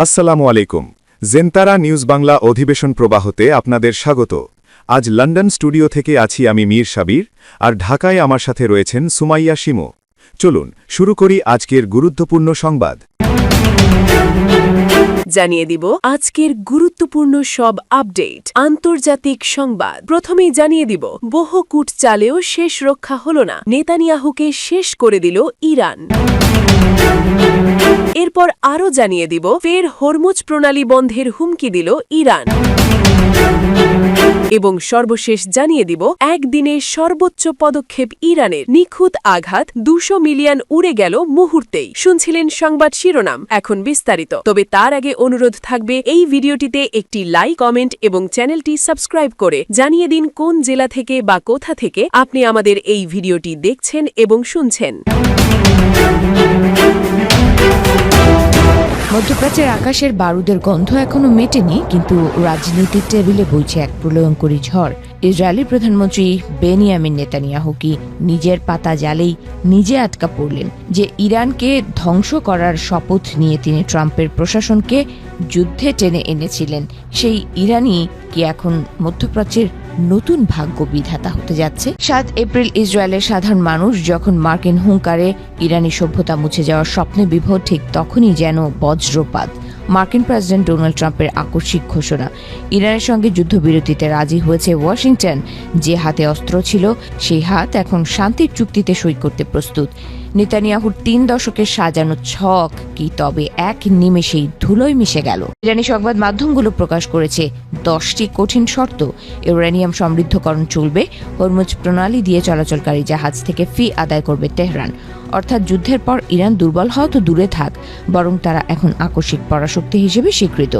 আসসালামু আলাইকুম। জেনতারা নিউজ বাংলা অধিবেশন প্রবাহতে আপনাদের স্বাগত। আজ লন্ডন স্টুডিও থেকে আছি আমি মীর সাবির, আর ঢাকায় আমার সাথে রয়েছেন সুমাইয়া শিমু। চলুন শুরু করি আজকের গুরুত্বপূর্ণ সংবাদ। জানিয়ে দিব আজকের গুরুত্বপূর্ণ সব আপডেট। আন্তর্জাতিক সংবাদ প্রথমেই জানিয়ে দিব, বহু কূট চালেও শেষ রক্ষা হল না, নেতানিয়াহুকে শেষ করে দিল ইরান। এরপর আরও জানিয়ে দিব, ফের হরমুজ প্রণালী বন্ধের হুমকি দিল ইরান। এবং সর্বশেষ জানিয়ে দিব, একদিনে সর্বোচ্চ পদক্ষেপ ইরানের, নিখুঁত আঘাত 200 মিলিয়ন উড়ে গেল মুহূর্তেই। শুনছিলেন সংবাদ শিরোনাম, এখন বিস্তারিত। তবে তার আগে অনুরোধ থাকবে, এই ভিডিওটিতে একটি লাইক, কমেন্ট এবং চ্যানেলটি সাবস্ক্রাইব করে জানিয়ে দিন কোন জেলা থেকে বা কোথা থেকে আপনি আমাদের এই ভিডিওটি দেখছেন এবং শুনছেন। মধ্যপ্রাচ্যের আকাশের বারুদের গন্ধ এখনো মেটেনি, কিন্তু রাজনীতির টেবিলে বইছে এক প্রলয়ঙ্করী ঝড়। ইসরায়েলি প্রধানমন্ত্রী বেনিয়ামিন নেতানিয়াহু কি নিজের পাতা জালেই নিজে আটকা পড়লেন যে ইরানকে ধ্বংস করার শপথ নিয়ে তিনি ট্রাম্পের প্রশাসনকে যুদ্ধে টেনে এনেছিলেন। সেই ইরানই কি এখন মধ্যপ্রাচ্যের নতুন ভাগ্য বিধাতা হতে যাচ্ছে? 7 এপ্রিল ইসরায়েলের সাধারণ মানুষ যখন মার্কিন হুঙ্কারে ইরানি সভ্যতা মুছে যাওয়ার স্বপ্নে বিভোর, ঠিক তখনই যেন বজ্রপাত মার্কিন প্রেসিডেন্ট ডোনাল্ড ট্রাম্পের আকস্মিক ঘোষণা। ইরানের সঙ্গে যুদ্ধবিরতিতে রাজি হয়েছে ওয়াশিংটন। যে হাতে অস্ত্র ছিল সেই হাত এখন শান্তির চুক্তিতে সই করতে প্রস্তুত। নেতানিয়াহুর 3 দশকের সাজানো ছক কি তবে এক নিমেষেই ধুলোয় মিশে গেল? ইরানি সংবাদ মাধ্যমগুলো প্রকাশ করেছে 10টি কঠিন শর্ত। ইউরেনিয়াম সমৃদ্ধকরণ চলবে, হরমুজ প্রণালী দিয়ে চলাচলকারী জাহাজ থেকে ফি আদায় করবে তেহরান। অর্থাৎ যুদ্ধের পর ইরান দুর্বল হওয়া তো দূরে থাক, বরং তারা এখন আকস্মিক পরাশক্তি হিসেবে স্বীকৃত।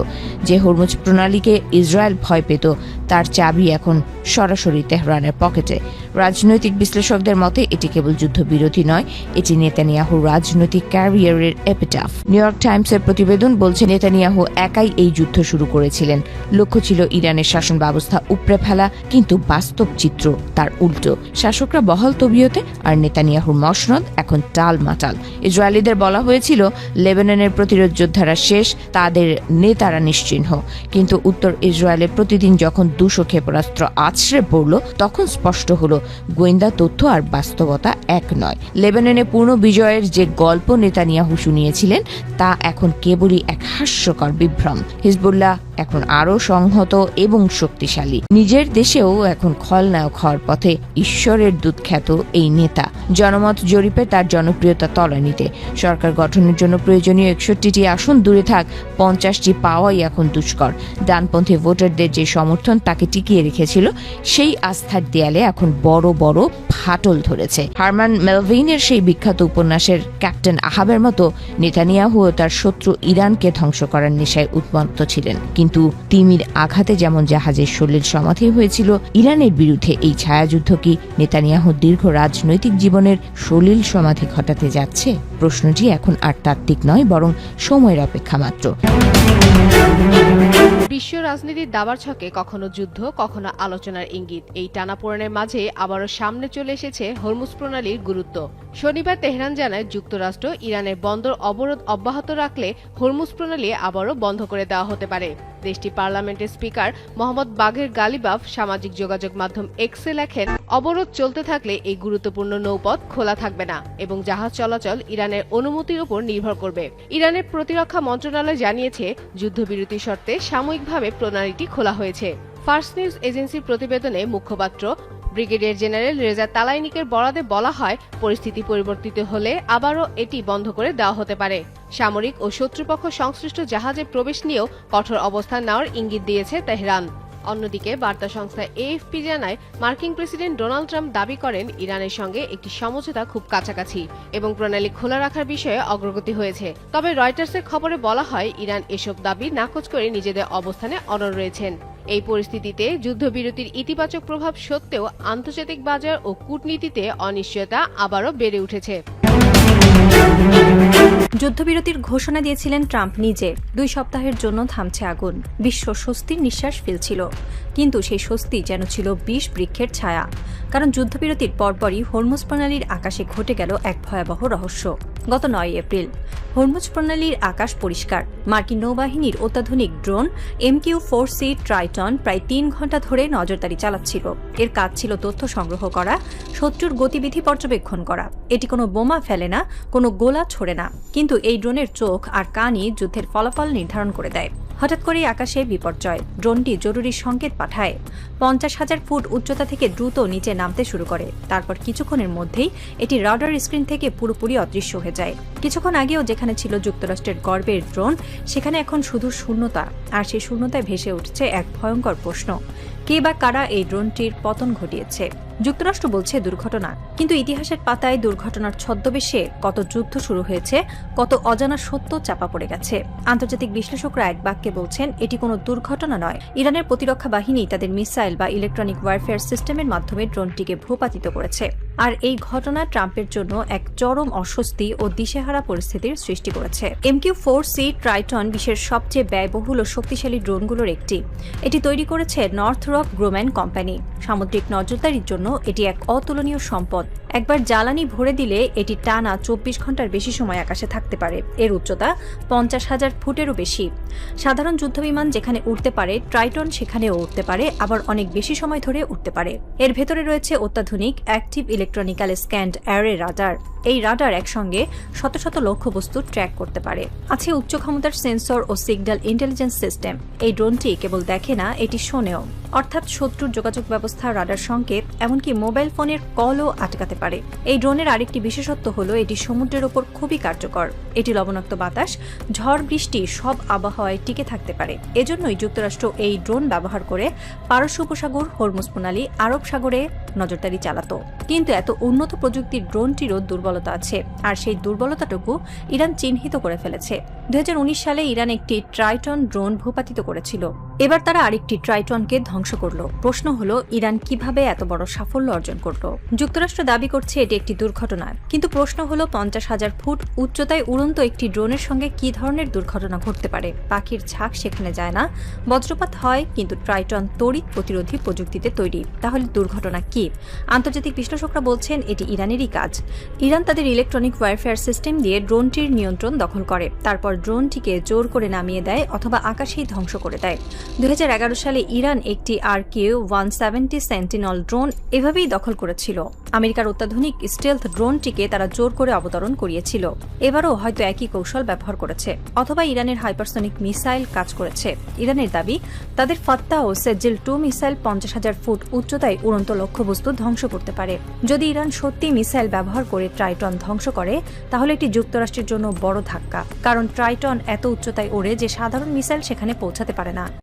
যে হরমুজ প্রণালীকে ইসরায়েল ভয় পেত, তার চাবি এখন সরাসরি তেহরানের পকেটে। রাজনৈতিক বিশ্লেষকদের মতে এটি কেবল যুদ্ধবিরতি নয়, এটি নেতানিয়াহুর রাজনৈতিক ক্যারিয়ারের এপিটাফ। নিউ ইয়র্ক টাইমসের প্রতিবেদন বলছে, নেতানিয়াহু একাই এই যুদ্ধ শুরু করেছিলেন। লক্ষ্য ছিল ইরানের শাসন ব্যবস্থা উপড়ে ফেলা, কিন্তু বাস্তব চিত্র তার উল্টো। শাসকরা বহাল তবিয়তে, আর নেতানিয়াহুর মসনদ এখন টালমাটাল। ইসরায়েলিদের বলা হয়েছিল লেবাননের প্রতিরোধ যোদ্ধারা শেষ, তাদের নেতারা নিশ্চিহ্ন। কিন্তু উত্তর ইসরায়েলে প্রতিদিন যখন 200 ক্ষেপণাস্ত্র আছড়ে পড়ল, তখন স্পষ্ট হলো গোয়েন্দা তথ্য আর বাস্তবতা এক নয়। লেবাননে পূর্ণ বিজয়ের যে গল্প নেতানিয়াহু শুনিয়েছিলেন, তা এখন কেবলই এক হাস্যকর বিভ্রম। হিজবুল্লাহ এখন আরও সংহত এবং শক্তিশালী। নিজের দেশেও এখন খলনায়ক হওয়ার পথে ঈশ্বরের দূত খ্যাত এই নেতা। জনমত জরিপে তার জনপ্রিয়তা তলানিতে। সরকার গঠনের জন্য প্রয়োজনীয় 61টি আসন দূরে থাক, 50টি পাওয়াই এখন দুষ্কর। ডানপন্থী ভোটারদের যে সমর্থন তাকে টিকিয়ে রেখেছিল, সেই আস্থার দেয়ালে এখন বড় বড় ফাটল ধরেছে। হারমান মেলভিনের সেই বিখ্যাত উপন্যাসের ক্যাপ্টেন আহাবের মতো নেতানিয়াহু ও তার শত্রু ইরানকে ধ্বংস করার নেশায় উন্মত্ত ছিলেন। কিন্তু তিমির আঘাতে যেমন জাহাজের সলিল সমাধি হয়েছিল, ইরানের বিরুদ্ধে এই ছায়াযুদ্ধ কি নেতানিয়াহুর দীর্ঘ রাজনৈতিক জীবনের সলিল সমাধি ঘটাতে যাচ্ছে? প্রশ্নটি এখন আর তাত্ত্বিক নয়, বরং সময়ের অপেক্ষা মাত্র। বিশ্ব রাজনীতির দাবার ছকে কখনো যুদ্ধ, কখনো আলোচনার ইঙ্গিত। এই টানাপোড়েনের মাঝে আবারও সামনে চলে এসেছে হরমুজ প্রণালীর গুরুত্ব। শনিবার তেহরান জানায়, যুক্তরাষ্ট্র ইরানের বন্দর অবরোধ অব্যাহত রাখলে হরমুজ প্রণালী আবারও বন্ধ করে দেওয়া হতে পারে। দেশটির পার্লামেন্টের স্পিকার মোহাম্মদ বাঘের গালিবাফ সামাজিক যোগাযোগ মাধ্যম এক্সে লেখেন, অবরোধ চলতে থাকলে এই গুরুত্বপূর্ণ নৌপথ খোলা থাকবে না এবং জাহাজ চলাচল ইরানের অনুমতির উপর নির্ভর করবে। ইরানের প্রতিরক্ষা মন্ত্রণালয় জানিয়েছে, যুদ্ধবিরতি শর্তে সাময়িকভাবে প্রণালীটি খোলা হয়েছে। ফার্স নিউজ এজেন্সির প্রতিবেদনে মুখপাত্র ব্রিগেডিয়ার জেনারেল রেজা তালাইনিকের বরাদে বলা হয়, পরিস্থিতি পরিবর্তিত হলে আবারও এটি বন্ধ করে দেওয়া হতে পারে। সামরিক ও শত্রুপক্ষ সংশ্লিষ্ট জাহাজে প্রবেশ নিয়েও কঠোর অবস্থান নেওয়ার ইঙ্গিত দিয়েছে তেহরান। অন্যদিকে বার্তা সংস্থা এএফপি জানায়, মার্কিন প্রেসিডেন্ট ডোনাল্ড ট্রাম্প দাবি করেন ইরানের সঙ্গে একটি সমঝোতা খুব কাছাকাছি এবং প্রণালী খোলা রাখার বিষয়ে অগ্রগতি হয়েছে। তবে রয়টার্সের খবরে বলা হয়, ইরান এসব দাবি নাকচ করে নিজেদের অবস্থানে অনড় রয়েছেন। এই পরিস্থিতিতে যুদ্ধবিরতির ইতিবাচক প্রভাব সত্ত্বেও আন্তর্জাতিক বাজার ও কূটনীতিতে অনিশ্চয়তা আবারও বেড়ে উঠেছে। যুদ্ধবিরতির ঘোষণা দিয়েছিলেন ট্রাম্প নিজে। 2 সপ্তাহের জন্য থামছে আগুন। বিশ্ব স্বস্তির নিঃশ্বাস ফেলছিল, কিন্তু সেই স্বস্তি যেন ছিল বিষ বৃক্ষের ছায়া। কারণ যুদ্ধবিরতির পরপরই হরমুজ প্রণালীর আকাশে ঘটে গেল এক ভয়াবহ রহস্য। গত 9 এপ্রিল হরমুজ প্রণালীর আকাশ পরিষ্কার। মার্কিন নৌবাহিনীর অত্যাধুনিক ড্রোন MQ-4C ট্রাইটন প্রায় 3 ঘণ্টা ধরে নজরদারি চালাচ্ছিল। এর কাজ ছিল তথ্য সংগ্রহ করা, শত্রুর গতিবিধি পর্যবেক্ষণ করা। এটি কোনো বোমা ফেলে না, কোনো গোলা ছোড়ে না, কিন্তু এই ড্রোনের চোখ আর কানই যুদ্ধের ফলাফল নির্ধারণ করে দেয়। হঠাৎ করেই আকাশে বিপর্যয়। ড্রোনটি জরুরি সংকেত পাঠায়। 50,000 ফুট উচ্চতা থেকে দ্রুত নিচে নামতে শুরু করে। তারপর কিছুক্ষণের মধ্যেই এটি রাডার স্ক্রিন থেকে পুরোপুরি অদৃশ্য হয়ে যায়। কিছুক্ষণ আগেও যেখানে ছিল যুক্তরাষ্ট্রের গর্বের ড্রোন, সেখানে এখন শুধু শূন্যতা। আর সেই শূন্যতায় ভেসে উঠছে এক ভয়ঙ্কর প্রশ্ন: কে বা কারা এই ড্রোনটির পতন ঘটিয়েছে? যুক্তরাষ্ট্র বলছে দুর্ঘটনা, কিন্তু ইতিহাসের পাতায় দুর্ঘটনার ছদ্মবেশে কত যুদ্ধ শুরু হয়েছে, কত অজানা সত্য চাপা পড়ে গেছে। আন্তর্জাতিক বিশ্লেষকরা এক বাক্যে বলছেন এটি কোনো দুর্ঘটনা নয়। ইরানের প্রতিরক্ষা বাহিনী তাদের মিসাইল বা ইলেকট্রনিক ওয়ারফেয়ার সিস্টেমের মাধ্যমে ড্রোনটিকে ভূপাতিত করেছে। আর এই ঘটনা ট্রাম্পের জন্য এক চরম অস্বস্তি ও দিশেহারা পরিস্থিতির সৃষ্টি করেছে। MQ-4C ট্রাইটন বিশ্বের সবচেয়ে ব্যয়বহুল ও শক্তিশালী ড্রোনগুলোর একটি। এটি তৈরি করেছে নর্থরপ গ্রুম্যান কোম্পানি। সামুদ্রিক নজরদারির জন্য এটি এক অতুলনীয় সম্পদ। একবার জ্বালানি ভরে দিলে এটি টানা 24 ঘন্টার বেশি সময় আকাশে থাকতে পারে। এর উচ্চতা 50,000 ফুটেরও বেশি। সাধারণ যুদ্ধবিমান যেখানে উঠতে পারে, ট্রাইটন সেখানেও উঠতে পারে, আবার অনেক বেশি সময় ধরে উঠতে পারে। এর ভেতরে রয়েছে অত্যাধুনিক active electronical scanned array radar. এই রাডার একসঙ্গে শত শত লক্ষ্যবস্তু ট্র্যাক করতে পারে। আছে উচ্চ ক্ষমতার সেন্সর ও সিগন্যাল ইন্টেলিজেন্স সিস্টেম। এই ড্রোনটি কেবল দেখে না, এটি শোনেও। অর্থাৎ শত্রুর যোগাযোগ ব্যবস্থা, রাডার সংকেত, এমনকি মোবাইল ফোনের কলও আটকাতে পারে। এই ড্রোনের আরেকটি বিশেষত্ব হলো এটি সমুদ্রের ওপর খুবই কার্যকর। এটি লবণাক্ত বাতাস, ঝড়, বৃষ্টি সব আবহাওয়ায় টিকে থাকতে পারে। এজন্যই যুক্তরাষ্ট্র এই ড্রোন ব্যবহার করে পারস্য উপসাগর, হরমুজ প্রণালী, আরব সাগরে নজরদারি চালাতো। কিন্তু এত উন্নত প্রযুক্তির ড্রোনটিরও দুর্বলতা আছে, আর সেই দুর্বলতাটুকু ইরান চিহ্নিত করে ফেলেছে। 2019 সালে ইরান একটি ট্রাইটন ড্রোন ভূপাতিত করেছিল। এবার তারা আরেকটি ট্রাইটনকে ধ্বংস করলো। প্রশ্ন হলো ইরান কিভাবে এত বড় সাফল্য অর্জন করলো? যুক্তরাষ্ট্র দাবি করছে এটি একটি দুর্ঘটনা, কিন্তু প্রশ্ন হলো 50,000 ফুট উচ্চতায় উড়ন্ত একটি ড্রোনের সঙ্গে কি ধরনের দুর্ঘটনা ঘটতে পারে? পাখির ঝাঁক সেখানে যায় না, বজ্রপাত হয়, কিন্তু ট্রাইটন তড়িৎ প্রতিরোধী প্রযুক্তিতে তৈরি। তাহলে দুর্ঘটনা কি? আন্তর্জাতিক বিশ্লেষকরা বলছেন এটি ইরানেরই কাজ। ইরান তাদের ইলেকট্রনিক ওয়ারফেয়ার সিস্টেম দিয়ে ড্রোনটির নিয়ন্ত্রণ দখল করে, তারপর ড্রোনটিকে জোর করে নামিয়ে দেয় অথবা আকাশেই ধ্বংস করে দেয়। 2011 সালে ইরান একটি RQ-170 সেন্টিনল ড্রোন এভাবেই দখল করেছিল। আমেরিকার অত্যাধুনিক স্টেলথ ড্রোনটিকে তারা জোর করে অবতরণ করিয়েছিল। এবারও হয়তো একই কৌশল ব্যবহার করেছে, অথবা ইরানের হাইপারসনিক মিসাইল কাজ করেছে। ইরানের দাবি তাদের ফাত্তা ও সেজিল-2 মিসাইল 50,000 ফুট উচ্চতায় উড়ন্ত লক্ষ্যবস্তু ধ্বংস করতে পারে। যদি ইরান সত্যি মিসাইল ব্যবহার করে ট্রাইটন ধ্বংস করে, তাহলে এটি যুক্তরাষ্ট্রের জন্য বড় ধাক্কা। কারণ ট্রাইটন এত উচ্চতায় ওড়ে যে সাধারণ মিসাইল সেখানে পৌঁছাতে পারে না।